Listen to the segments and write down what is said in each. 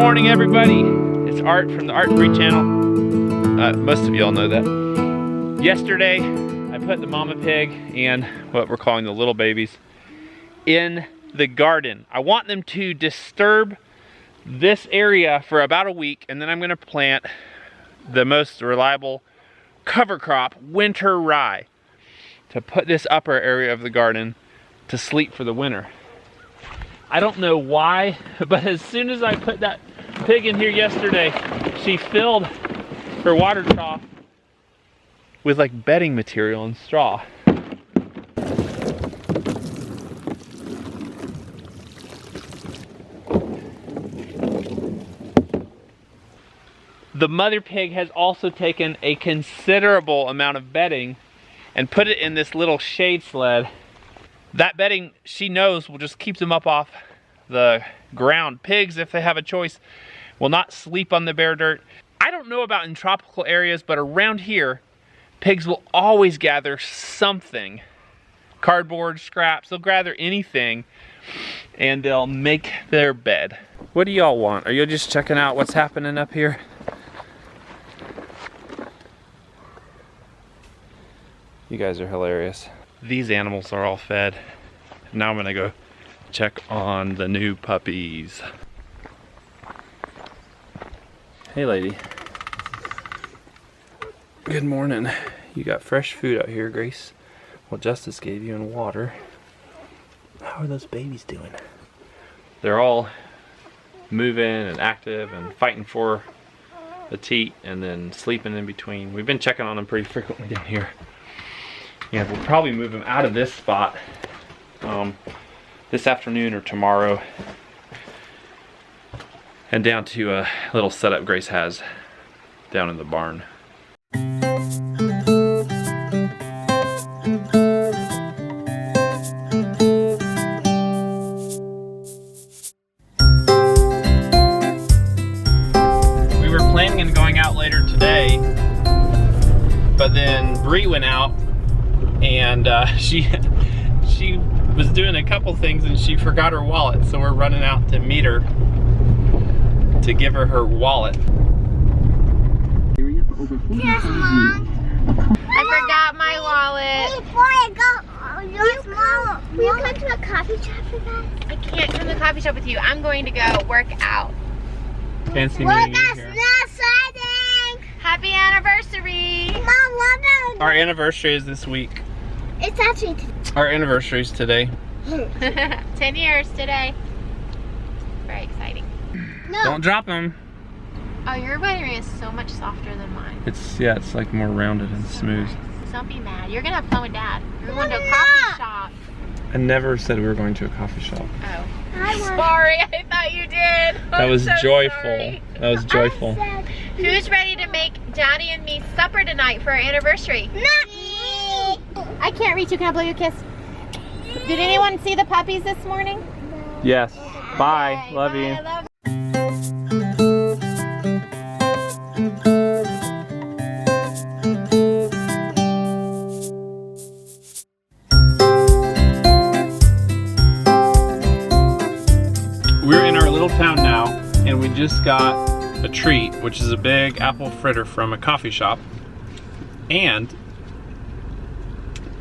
morning, everybody. It's Art from the Art and Bree channel. Most of y'all know that. Yesterday, I put the mama pig and what we're calling the little babies in the garden. I want them to disturb this area for about a week, and then I'm gonna plant the most reliable cover crop, winter rye, to put this upper area of the garden to sleep for the winter. I don't know why, but as soon as I put that pig in here yesterday, she filled her water trough with like bedding material and straw. The mother pig has also taken a considerable amount of bedding and put it in this little shade sled. That bedding, she knows, will just keep them up off the ground. Pigs, if they have a choice, will not sleep on the bare dirt. I don't know about in tropical areas, but around here, pigs will always gather something. Cardboard, scraps, they'll gather anything and they'll make their bed. What do y'all want? Are you just checking out what's happening up here? You guys are hilarious. These animals are all fed. Now I'm gonna go check on the new puppies. Hey lady. Good morning. You got fresh food out here, Grace. Well, Justice gave you and water. How are those babies doing? They're all moving and active and fighting for the teat and then sleeping in between. We've been checking on them pretty frequently down here. And we'll probably move them out of this spot this afternoon or tomorrow and down to a little setup Grace has down in the barn. We were planning on going out later today, but then Bree went out and she was doing a couple things and she forgot her wallet, so we're running out to meet her to give her her wallet. Yes, Mom. I forgot my wallet. Before I go, will you come to a coffee shop with us? I can't come to a coffee shop with you. I'm going to go work out. Fancy meeting you here. Happy anniversary! Mom, what about... Our anniversary is this week. It's actually... Our anniversary is today. 10 years today. Very exciting. No. Don't drop them. Oh, your wedding ring is so much softer than mine. It's like more rounded and smooth. Nice. Don't be mad. You're gonna have fun with Dad. You're going to a coffee shop. I never said we were going to a coffee shop. Oh. Sorry, I thought you did. That was so joyful. Sorry. That was joyful. Who's ready to make Daddy and me supper tonight for our anniversary? Not me! I can't reach you. Can I blow you a kiss? Did anyone see the puppies this morning? No. Yes. Bye. Okay, love bye. you. I love We're in our little town now, and we just got a treat, which is a big apple fritter from a coffee shop. And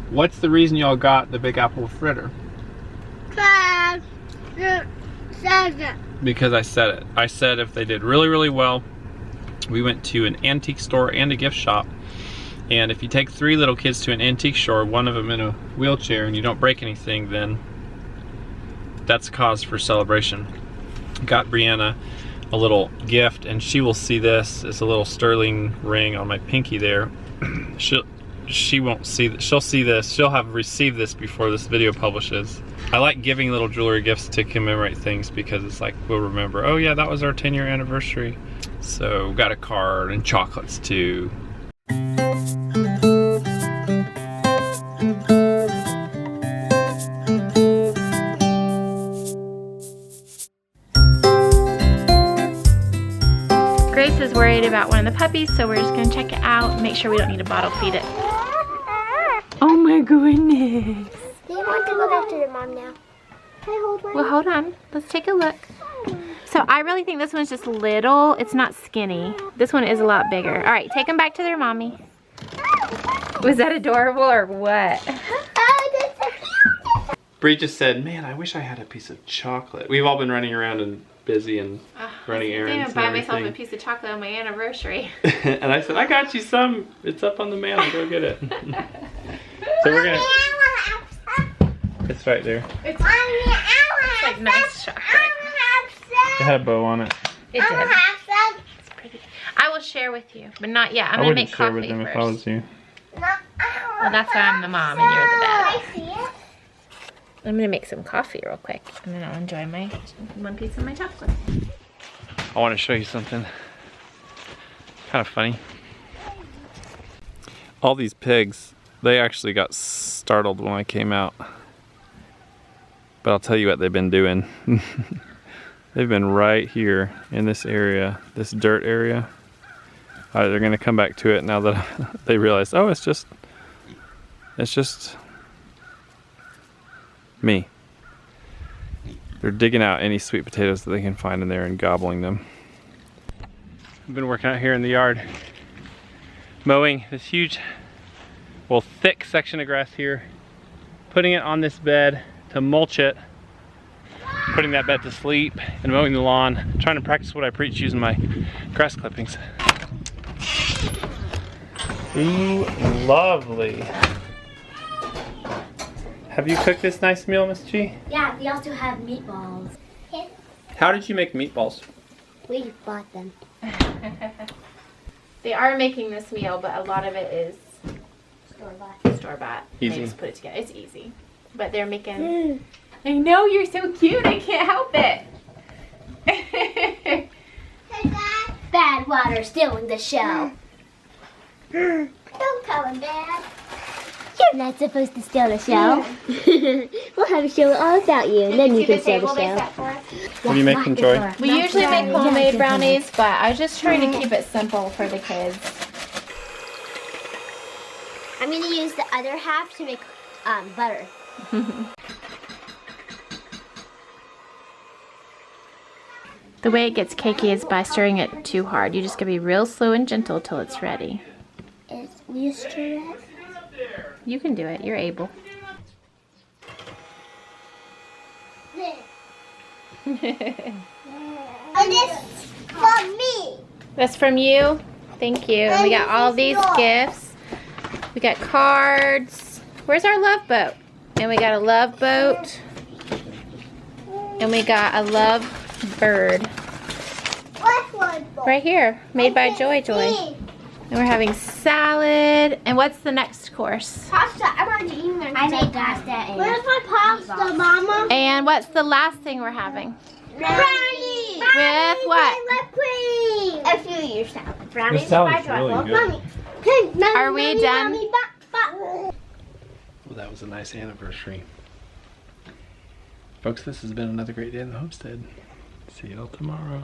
what's the reason y'all got the big apple fritter? Because I said it. I said if they did really, really well, we went to an antique store and a gift shop. And if you take 3 little kids to an antique store, one of them in a wheelchair, and you don't break anything, then that's cause for celebration. Got Brianna a little gift, and she will see this. It's a little sterling ring on my pinky there. She won't see that. She'll see this. She'll have received this before this video publishes. I like giving little jewelry gifts to commemorate things because it's like we'll remember, oh yeah, that was our 10-year anniversary. So got a card and chocolates too. Grace is worried about one of the puppies, so we're just gonna check it out and make sure we don't need to bottle feed it. Oh my goodness. Do you want to go back to your mom now? Can I hold one? Well, hold on. Let's take a look. So I really think this one's just little. It's not skinny. This one is a lot bigger. All right, take them back to their mommy. Was that adorable or what? Bree just said, man, I wish I had a piece of chocolate. We've all been running around and busy and running errands. I'm gonna buy myself a piece of chocolate on my anniversary. And I said, I got you some. It's up on the mantle. Go get it. So we're gonna. It's right there. It's like nice chocolate. It had a bow on it. It did. It's pretty. I will share with you, but not yet. I'm gonna make coffee with them first. if I was you. Well, that's why I'm the mom and you're the dad. I'm gonna make some coffee real quick, and then I'll enjoy my one piece of my chocolate. I want to show you something kind of funny. All these pigs, they actually got startled when I came out. But I'll tell you what they've been doing. They've been right here in this area, this dirt area. They're gonna come back to it now that they realize, oh, it's just me. They're digging out any sweet potatoes that they can find in there and gobbling them. I've been working out here in the yard, mowing this huge, well, thick section of grass here, putting it on this bed to mulch it, putting that bed to sleep, and mowing the lawn, trying to practice what I preach using my grass clippings. Ooh, lovely. Have you cooked this nice meal, Miss G? Yeah, we also have meatballs. How did you make meatballs? We bought them. They are making this meal, but a lot of it is Store-bought. store-bought. Easy. They just put it together. It's easy. But they're making... I know, you're so cute. I can't help it. Bad water stealing the show. Don't tell him, Dad. You're not supposed to steal the show. We'll have a show all about you, and then you can steal the show. What are you making, Joy? We usually make homemade brownies, but I was just trying to keep it simple for the kids. I'm going to use the other half to make butter. The way it gets cakey is by stirring it too hard. You just gotta be real slow and gentle till it's ready. Will you stir it? You can do it. You're able. And it's for me. That's from you. Thank you. And we got all these gifts. We got cards. Where's our love boat? And we got a love boat. And we got a love bird. Right here. Made by Joy. And we're having salad. And what's the next course? Pasta. I'm already eating there. I made pasta. Where's my pasta, Mama? And what's the last thing we're having? Brownies. With what? Whipped cream. A few years now. Brownies. This sounds really good. Are we done? Well, that was a nice anniversary. Folks, this has been another great day in the homestead. See y'all tomorrow.